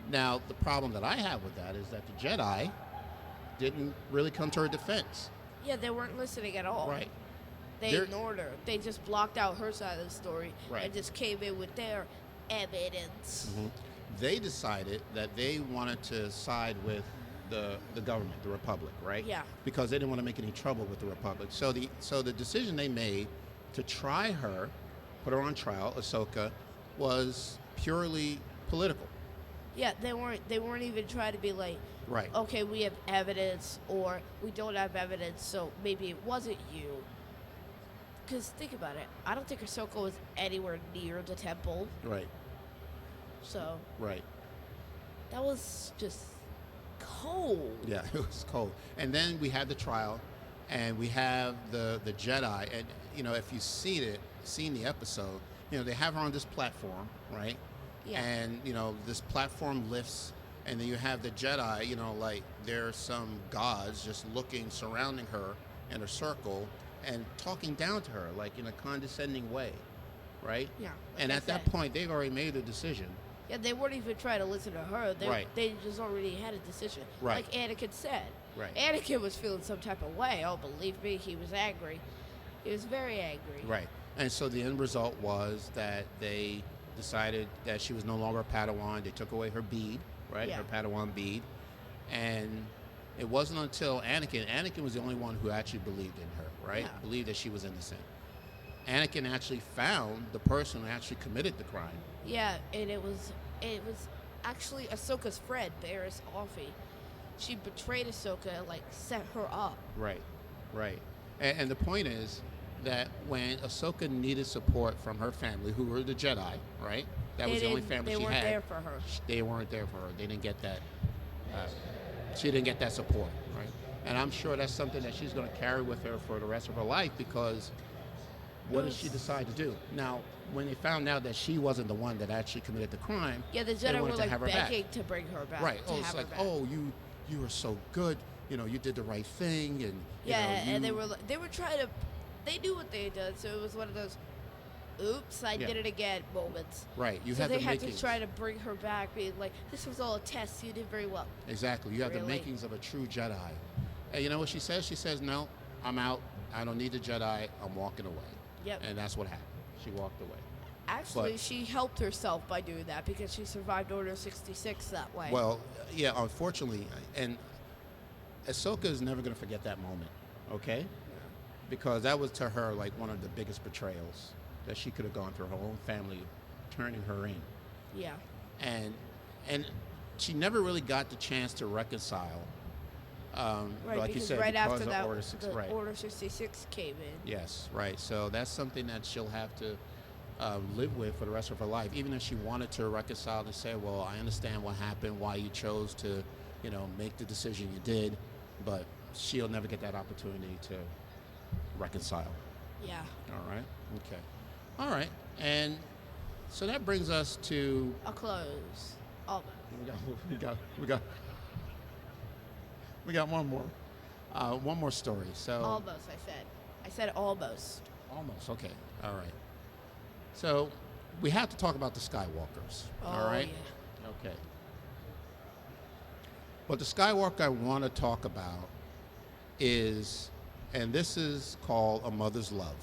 Now, the problem that I have with that is that the Jedi didn't really come to her defense. Yeah, they weren't listening at all. Right. They They're- ignored her. They just blocked out her side of the story Right. and just came in with their evidence. They decided that they wanted to side with the government, the Republic, right? Yeah. Because they didn't want to make any trouble with the Republic. So the decision they made to try her, put her on trial, Ahsoka, was purely political. Yeah, they weren't even trying to be like, Right. okay, we have evidence, or we don't have evidence, so maybe it wasn't you. Because think about it, I don't think Ahsoka was anywhere near the temple, Right. so Right. that was just cold. Yeah, it was cold. And then we had the trial, and we have the Jedi. And if you've seen the episode, they have her on this platform, right? Yeah. And this platform lifts, and then you have the Jedi. Like there's some gods just surrounding her in a circle and talking down to her, like in a condescending way, right? Yeah. And like I at that said. point, they've already made a decision. Yeah, they weren't even trying to listen to her. Right. They just already had a decision. Right. Like Anakin said. Right. Anakin was feeling some type of way. Oh, believe me, he was angry. He was very angry. Right. And so the end result was that they decided that she was no longer a Padawan. They took away her bead, right? Yeah. Her Padawan bead. And it wasn't until Anakin was the only one who actually believed in her, right? Yeah. Believed that she was innocent. Anakin actually found the person who actually committed the crime. Yeah, and it was actually Ahsoka's friend, Barriss Offee. She betrayed Ahsoka and set her up. Right, right. And the point is that when Ahsoka needed support from her family, who were the Jedi, right? That was the only family she had. They weren't there for her. They weren't there for her. They didn't get that. She didn't get that support, right? And I'm sure that's something that she's going to carry with her for the rest of her life, because what did she decide to do? Now, when they found out that she wasn't the one that actually committed the crime, Yeah, the they Jedi wanted were to have her back. begging to bring her back. Right. To Oh, it's have like, her back. oh, you were so good. You did the right thing, and Yeah, and you, they were trying to. They knew what they had done, so it was one of those, "Oops, I Yeah. did it again" moments. right. You So had they the had makings. to try to bring her back, being like, "This was all a test. You did very well." Exactly. You have the Really? makings of a true Jedi. And you know what she says? She says, "No, I'm out. I don't need the Jedi. I'm walking away." Yep. And that's what happened. She walked away. Actually, But- she helped herself by doing that because she survived Order 66 that way. Well, yeah, unfortunately, and Ahsoka is never going to forget that moment, okay? Because that was to her like one of the biggest betrayals that she could have gone through, her own family turning her in. Yeah. And she never really got the chance to reconcile. Right, like you because said, right because after of that, Order 6, the right. Order 66 came in. Yes, right. So that's something that she'll have to live with for the rest of her life. Even if she wanted to reconcile and say, well, I understand what happened, why you chose to, make the decision you did, but she'll never get that opportunity to reconcile. Yeah. All right. Okay. All right. And so that brings us to A close. Almost. we got one more story. So Almost, I said almost. almost. Okay. All right. So we have to talk about the Skywalkers. All Oh, right. yeah. Okay. But the Skywalker I want to talk about is, and this is called A Mother's Love.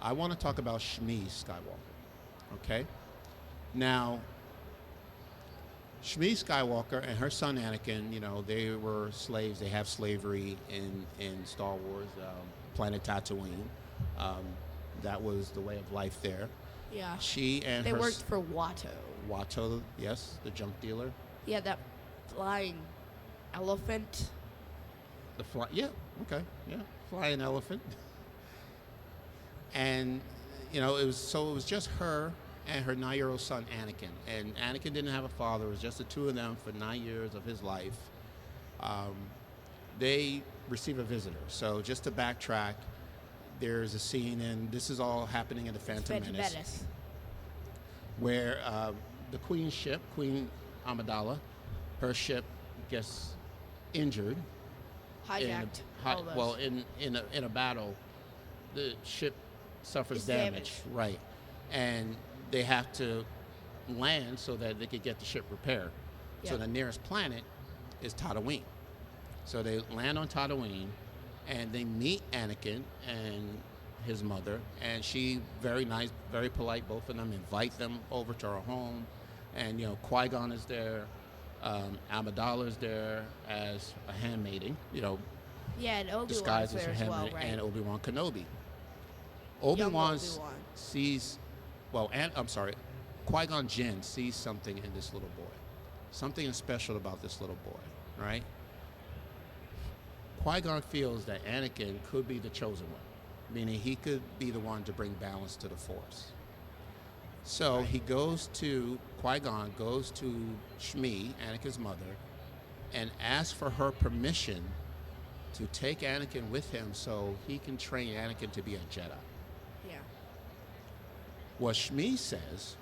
I want to talk about Smee Skywalker. Okay. Now, Smee Skywalker and her son Anakin, they were slaves. They have slavery in Star Wars, planet Tatooine. That was the way of life there. Yeah. She and They her worked for Watto. Watto, yes, the junk dealer. Yeah, that flying elephant. Yeah, okay, yeah, flying elephant. And it was just her and her 9-year-old son Anakin. And Anakin didn't have a father. It was just the two of them for 9 years of his life. They receive a visitor. So just to backtrack, there's a scene, and this is all happening in the Phantom Menace, where the Queen's ship, Queen Amidala, her ship gets injured. Hijacked. In a battle, the ship suffers It's damage. damaged. Right. And they have to land so that they could get the ship repaired. So Yeah. the nearest planet is Tatooine. So they land on Tatooine, and they meet Anakin and his mother, and she, very nice, very polite, both of them invite them over to her home, and Qui-Gon is there, Amidala is there as a handmaiden, Yeah, and Obi-Wan's disguised as there her as well, handmaiden, right? and Obi-Wan Kenobi. Young Obi-Wan Obi-Wan. sees, Qui-Gon Jinn sees something in this little boy. Something is special about this little boy, right? Qui-Gon feels that Anakin could be the chosen one, meaning he could be the one to bring balance to the Force. So Qui-Gon goes to Shmi, Anakin's mother, and asks for her permission to take Anakin with him so he can train Anakin to be a Jedi. Yeah. What Shmi says,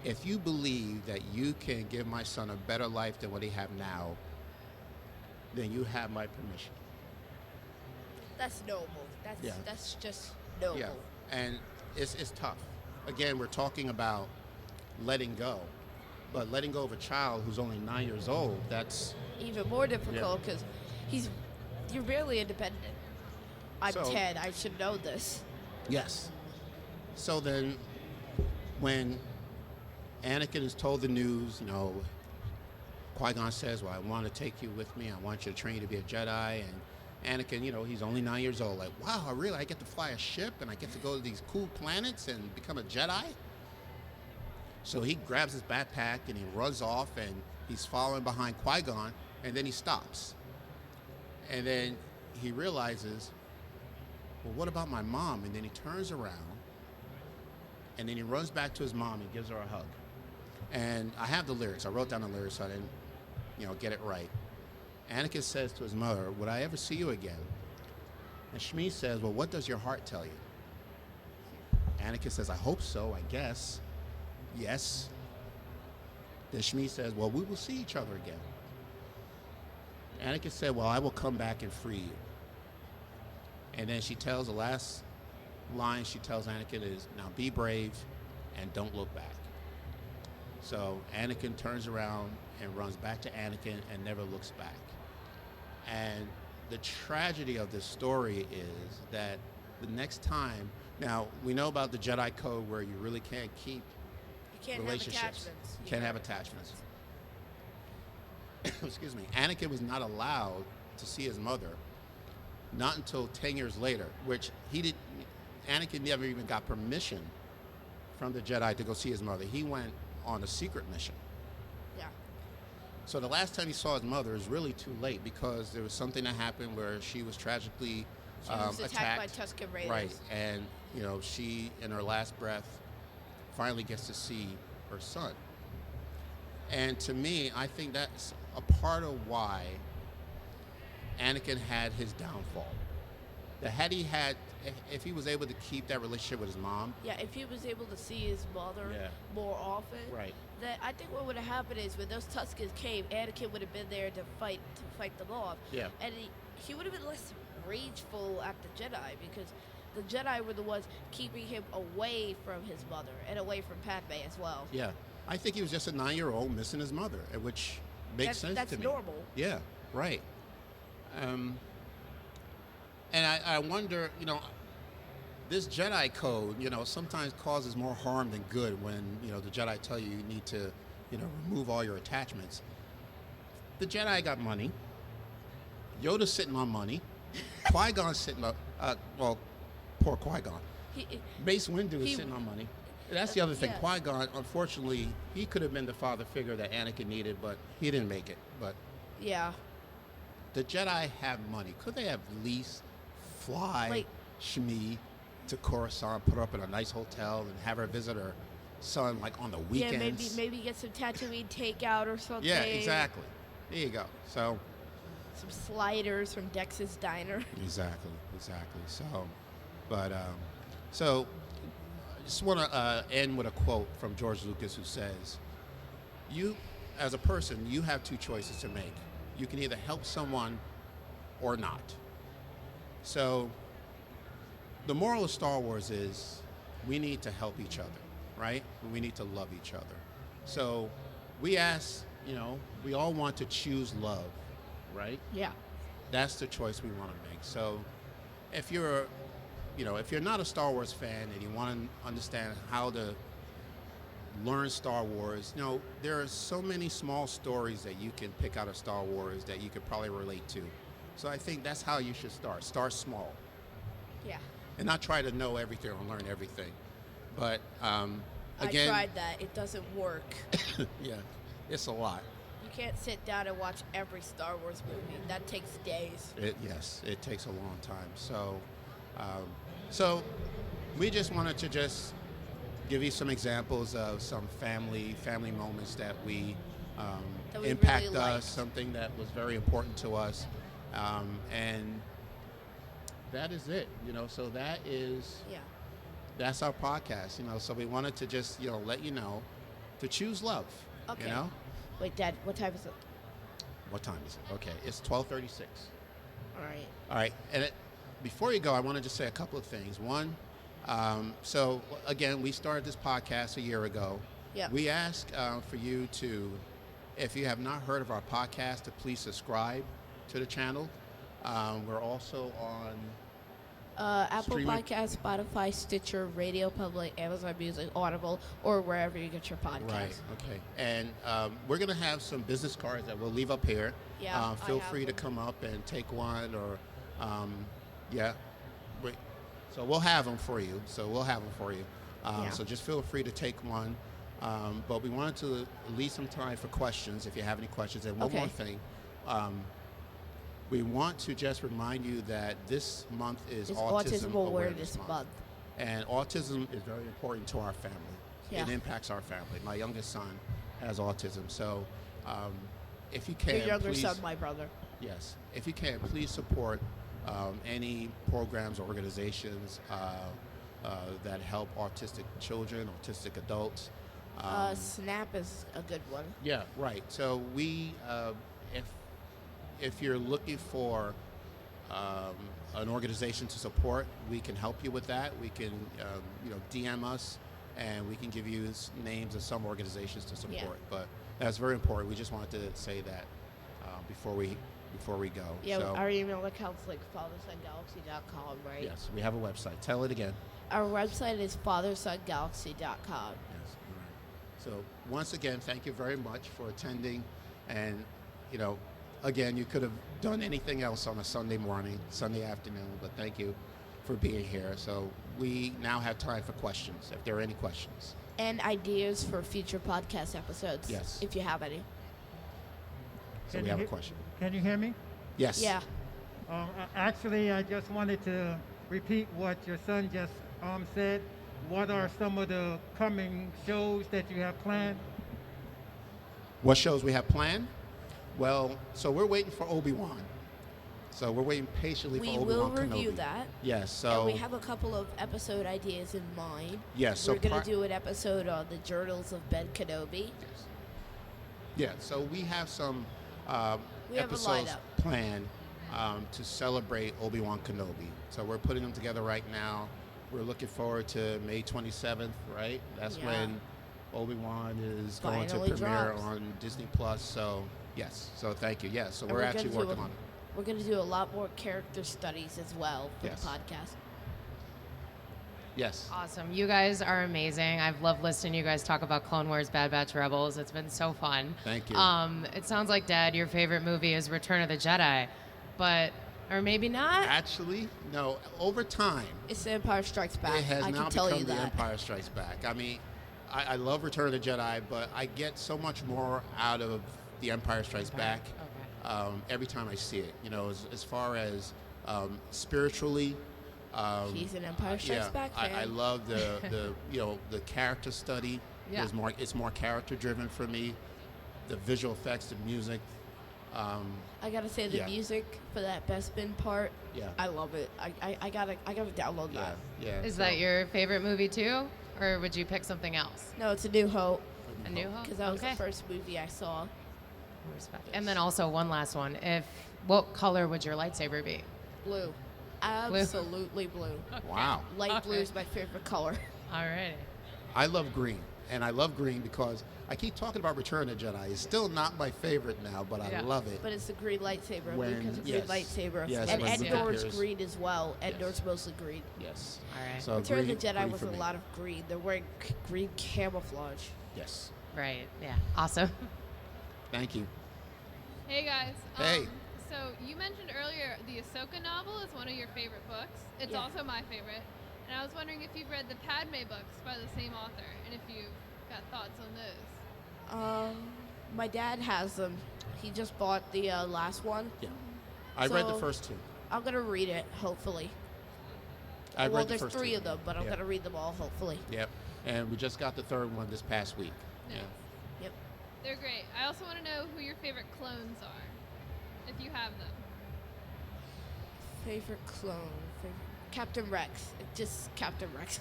if you believe that you can give my son a better life than what he have now, then you have my permission. That's noble. Yeah. That's just noble. Yeah, and it's tough. Again, we're talking about letting go, but letting go of a child who's only 9 years old, that's Even more difficult because you're barely independent. I'm So- 10. I should know this. yes. So then, when Anakin is told the news, Qui-Gon says, well, I want to take you with me. I want you to train to be a Jedi. And Anakin, he's only 9 years old. Like, wow, I get to fly a ship and I get to go to these cool planets and become a Jedi? So he grabs his backpack and he runs off and he's following behind Qui-Gon, and then he stops. And then he realizes, well, what about my mom? And then he turns around and then he runs back to his mom and gives her a hug. And I have the lyrics. I wrote down the lyrics so I didn't, get it right. Anakin says to his mother, would I ever see you again? And Shmi says, well, what does your heart tell you? Anakin says, I hope so, I guess. Yes. Then Shmi says, well, we will see each other again. Anakin said, well, I will come back and free you. And then she tells, the last line she tells Anakin is, now be brave and don't look back. So Anakin turns around and runs back to Anakin and never looks back. And the tragedy of this story is that the next time, now we know about the Jedi Code where you really can't keep You can't have relationships. attachments. You can't have attachments. Excuse me. Anakin was not allowed to see his mother not until 10 years later, which Anakin never even got permission from the Jedi to go see his mother. He went on a secret mission. Yeah. So the last time he saw his mother is really too late because there was something that happened where she was tragically She was attacked by Tusken Raiders. Right, and she, in her last breath, finally gets to see her son. And to me, I think that's a part of why Anakin had his downfall. That if he was able to keep that relationship with his mom. Yeah, if he was able to see his mother Yeah. more often. Right. That I think what would have happened is when those Tuskens came, Anakin would have been there to fight them off. Yeah. And he would have been less rageful at the Jedi because the Jedi were the ones keeping him away from his mother and away from Padme as well. Yeah. I think he was just a 9-year-old missing his mother, which makes sense to me. That's normal. Yeah, right. And I wonder, this Jedi code, sometimes causes more harm than good when, the Jedi tell you need to, remove all your attachments. The Jedi got money. Yoda's sitting on money. Qui-Gon's sitting on, poor Qui-Gon. Mace Windu is sitting on money. That's the other thing. Yeah. Qui-Gon, unfortunately, he could have been the father figure that Anakin needed, but he didn't make it. But Yeah. the Jedi have money. Could they at least fly Shmi to Coruscant, put her up in a nice hotel, and have her visit her son on the weekends? Yeah, maybe get some Tatooine takeout or something. Yeah, exactly. There you go. So Some sliders from Dex's Diner. exactly. So, but so I just want to end with a quote from George Lucas, who says, "You, as a person, you have two choices to make. You can either help someone or not." So the moral of Star Wars is we need to help each other, right? We need to love each other. So we ask, we all want to choose love, right? Yeah. That's the choice we want to make. So if you're not a Star Wars fan and you want to understand how to learn Star Wars, there are so many small stories that you can pick out of Star Wars that you could probably relate to. So I think that's how you should start. Start small. Yeah. And not try to know everything or learn everything. But I again, tried that. It doesn't work. yeah, it's a lot. You can't sit down and watch every Star Wars movie. That takes days. Yes, it takes a long time. So we just wanted to just give you some examples of some family moments that we That we impact really us, liked. something that was very important to us, and that is it. So that's our podcast. So we wanted to just let you know to choose love. Okay. Wait, Dad, what time is it? What time is it? Okay, it's 12:36. All right. All right, and before you go, I want to just say a couple of things. One, so again, we started this podcast a year ago. Yeah. We ask for you to, if you have not heard of our podcast, to please subscribe to the channel. We're also on Apple streaming. Podcasts, Spotify, Stitcher, Radio Public, Amazon Music, Audible, or wherever you get your podcasts. Right. Okay. And we're gonna have some business cards that we'll leave up here. Yeah, Feel I have free to them. come up and take one, or yeah. So we'll have them for you. Yeah. So just feel free to take one. But we wanted to leave some time for questions if you have any questions. And one Okay. more thing. We want to just remind you that this month is It's Autism Awareness Month. And autism is very important to our family. Yeah. It impacts our family. My youngest son has autism. So if you can, Your younger please, son, my brother. yes, if you can, please support any programs or organizations that help autistic children, autistic adults. Snap is a good one. Yeah, right. So we, if you're looking for an organization to support, we can help you with that. We can, DM us, and we can give you names of some organizations to support. Yeah. But that's very important. We just wanted to say that before we go. Yeah, So, our email account's like fathersongalaxy.com, right? yes, we have a website. Tell it again. Our website is fathersongalaxy.com. Yes. All right. So once again, thank you very much for attending. And again, you could have done anything else on a Sunday morning, Sunday afternoon, but thank you for being here. So we now have time for questions, if there are any questions. And ideas for future podcast episodes. Yes. If you have any. So we have a question. Can you hear me? Yes. Yeah. Actually, I just wanted to repeat what your son just said. What are some of the coming shows that you have planned? What shows we have planned? Well, so we're waiting for Obi-Wan. So we're waiting patiently We for Obi-Wan will review Kenobi. that. Yes, so... And we have a couple of episode ideas in mind. Yes, so we're going to do an episode on the Journals of Ben Kenobi. Yes. Yeah, so we have some We have a episodes lineup. planned to celebrate Obi-Wan Kenobi. So we're putting them together right now. We're looking forward to May 27th, right? That's Yeah. when Obi-Wan is going to Finally premiere drops. on Disney Plus. So yes, so thank you. Yes, so And we're we're actually gonna do working a- on it. We're going to do a lot more character studies as well for Yes. the podcast. Yes. Awesome. You guys are amazing. I've loved listening to you guys talk about Clone Wars, Bad Batch, Rebels. It's been so fun. Thank you. It sounds like, Dad, your favorite movie is Return of the Jedi, or maybe not. Actually, no. Over time, It's The Empire Strikes Back. it has I now can tell become you The that. Empire Strikes Back. I mean, I love Return of the Jedi, but I get so much more out of The Empire Strikes Back Okay. every time I see it. You know, as far as spiritually. He's an Empire Strikes Yeah, Back fan. I love the the character study. Yeah. It's more character driven for me. The visual effects, the music. I gotta say the Yeah. music for that Bespin part. Yeah. I love it. I gotta download Yeah, that. yeah. Is so- that your favorite movie too, or would you pick something else? No, it's A New Hope A New Hope. because that was Okay. the first movie I saw. Respect. And then also one last one. What color would your lightsaber be? Blue. Absolutely blue. Wow. Light blue is my favorite color. Alrighty. I love green, and I love green because I keep talking about Return of the Jedi. It's still not my favorite now, but I Yeah. love it. But it's the green lightsaber. When- Luke has a green yes. lightsaber. Yes, and when Luke Endor's appears. green as well. Yes. Endor's mostly green. Yes. All right. So Return of the green- Jedi green was for a me. lot of green. They're wearing green camouflage. Yes. Right. Yeah. Awesome. Thank you. Hey guys. Hey. So you mentioned earlier the Ahsoka novel is one of your favorite books. It's Yeah. also my favorite. And I was wondering if you've read the Padme books by the same author and if you've got thoughts on those. My dad has them. He just bought the last one. Yeah. I read the So- first two. I'm gonna read it, hopefully. I well, read the there's first 3 two. of them, but I'm Yeah. gonna read them all, hopefully. Yep. And we just got the third one this past week. Nice. Yeah. Yep. They're great. I also want to know who your favorite clones are, if you have them. Favorite clone. Captain Rex. Just Captain Rex.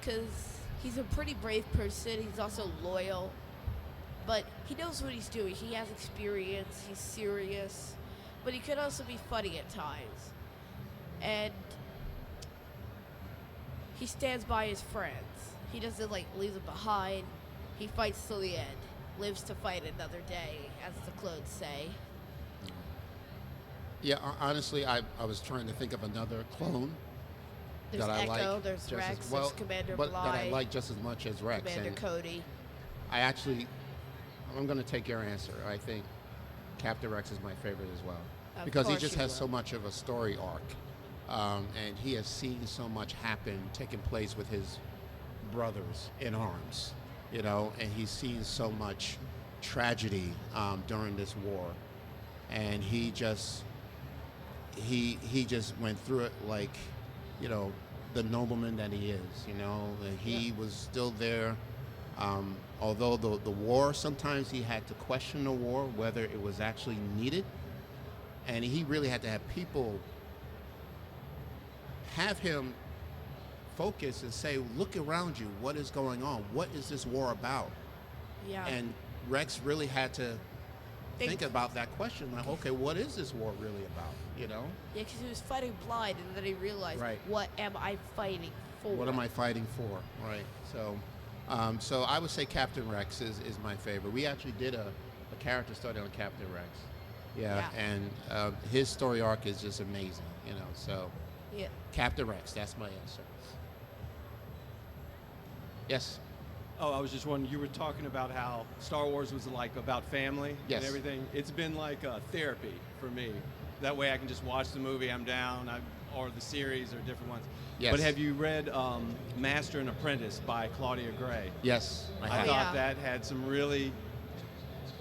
Because he's a pretty brave person. He's also loyal. But he knows what he's doing. He has experience. He's serious. But he could also be funny at times. And he stands by his friends. He doesn't leave them behind. He fights till the end. Lives to fight another day, as the clones say. Yeah, honestly, I was trying to think of another clone There's that I Echo, like. there's just Rex, as well, there's Commander but that I Bly, like just as much as Rex. Commander And Cody. I'm going to take your answer. I think Captain Rex is my favorite as well. Of Because he course just you has will. so much of a story arc. And he has seen so much happen, taking place with his brothers in arms, and he's seen so much tragedy during this war. And he just went through it like, the nobleman that he is, and he was still there. Although the war, sometimes he had to question the war, whether it was actually needed. And he really had to have people have him focus and say, look around you, what is going on? What is this war about? Yeah. And Rex really had to think Think. about that question. Like, okay, what is this war really about? Yeah, because he was fighting blind, and then he realized, Right. what am I fighting for? What am I fighting for? Right. So I would say Captain Rex is my favorite. We actually did a character study on Captain Rex. Yeah. Yeah. And his story arc is just amazing, So Yeah. Captain Rex, that's my answer. Yes. Oh, I was just wondering, you were talking about how Star Wars was like about family Yes. and everything. It's been like therapy for me. That way I can just watch the movie, I'm down, or the series or different ones. Yes. But have you read Master and Apprentice by Claudia Gray? Yes, I I have. thought that had some really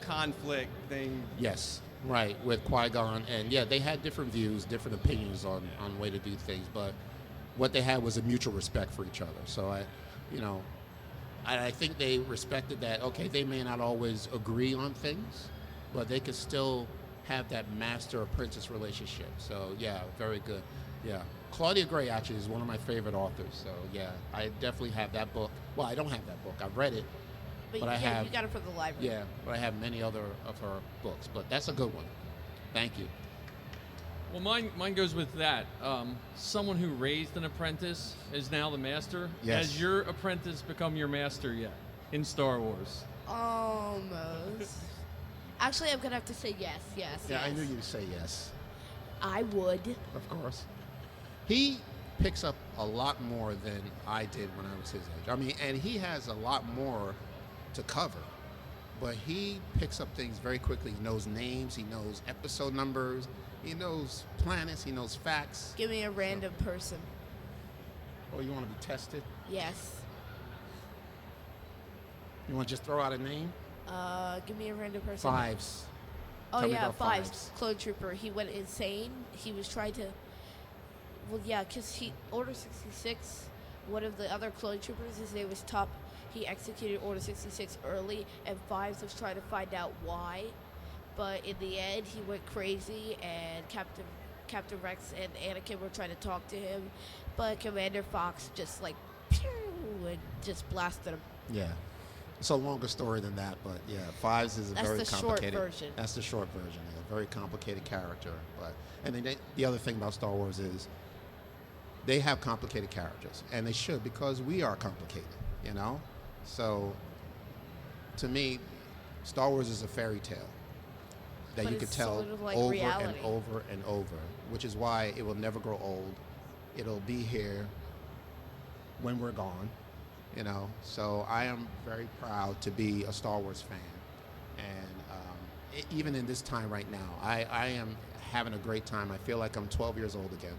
conflict thing. Yes, right, with Qui-Gon. And yeah, they had different views, different opinions on way to do things, but what they had was a mutual respect for each other. So I think they respected that, okay, they may not always agree on things, but they could still have that master-apprentice relationship. So yeah, very good. Yeah. Claudia Gray actually is one of my favorite authors. So yeah, I definitely have that book. Well, I don't have that book. I've read it. But I have, you got it from the library. yeah, but I have many other of her books. But that's a good one. Thank you. Well, mine goes with that. Someone who raised an apprentice is now the master. Yes. Has your apprentice become your master yet in Star Wars? Almost. Actually, I'm gonna have to say yes. Yeah, Yes. I knew you'd say yes. I would. Of course. He picks up a lot more than I did when I was his age. I mean, and he has a lot more to cover, but he picks up things very quickly. He knows names, he knows episode numbers, he knows planets, he knows facts. Give me a random person. Oh, you want to be tested? Yes. You want to just throw out a name? Give me a random person. Fives. Oh Tell me yeah, about Fives. Fives. Clone Trooper. He went insane. He was trying to. Well, yeah, because Order 66. One of the other clone troopers, his name was Top. He executed Order 66 early, and Fives was trying to find out why. But in the end, he went crazy, and Captain Rex and Anakin were trying to talk to him, but Commander Fox just like pew, and just blasted him. Yeah. It's a longer story than that, but yeah, Fives is a That's very the short complicated. version. That's the short version. Yeah, very complicated character. But and then the other thing about Star Wars is they have complicated characters, and they should because we are complicated. You know, so to me, Star Wars is a fairy tale that But you could it's tell sort of like over reality. and over and over, which is why it will never grow old. It'll be here when we're gone. You know, so I am very proud to be a Star Wars fan, and even in this time right now, I am having a great time. I feel like I'm 12 years old again,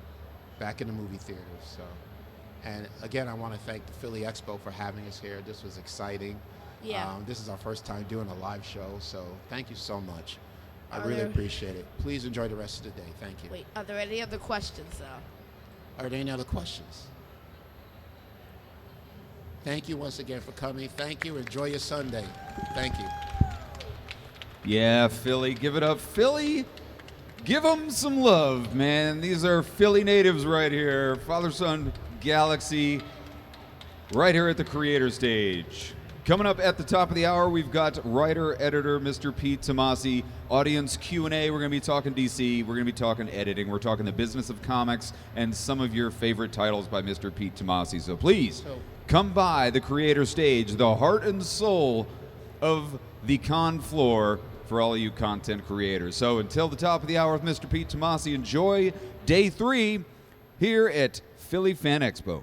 back in the movie theaters. So, and again, I want to thank the Philly Expo for having us here. This was exciting. Yeah. This is our first time doing a live show, so thank you so much. I Are really there- appreciate it. Please enjoy the rest of the day. Thank you. Wait, are there any other questions though? Are there any other questions? Thank you once again for coming. Thank you. Enjoy your Sunday. Thank you. Yeah, Philly, give it up. Philly, give them some love, man. These are Philly natives right here. Father-son galaxy right here at the creator stage. Coming up at the top of the hour, we've got writer-editor Mr. Pete Tomasi, audience Q&A. We're going to be talking DC. We're going to be talking editing. We're talking the business of comics and some of your favorite titles by Mr. Pete Tomasi. So please, come by the creator stage, the heart and soul of the con floor for all of you content creators. So until the top of the hour with Mr. Pete Tomasi, enjoy day 3 here at Philly Fan Expo.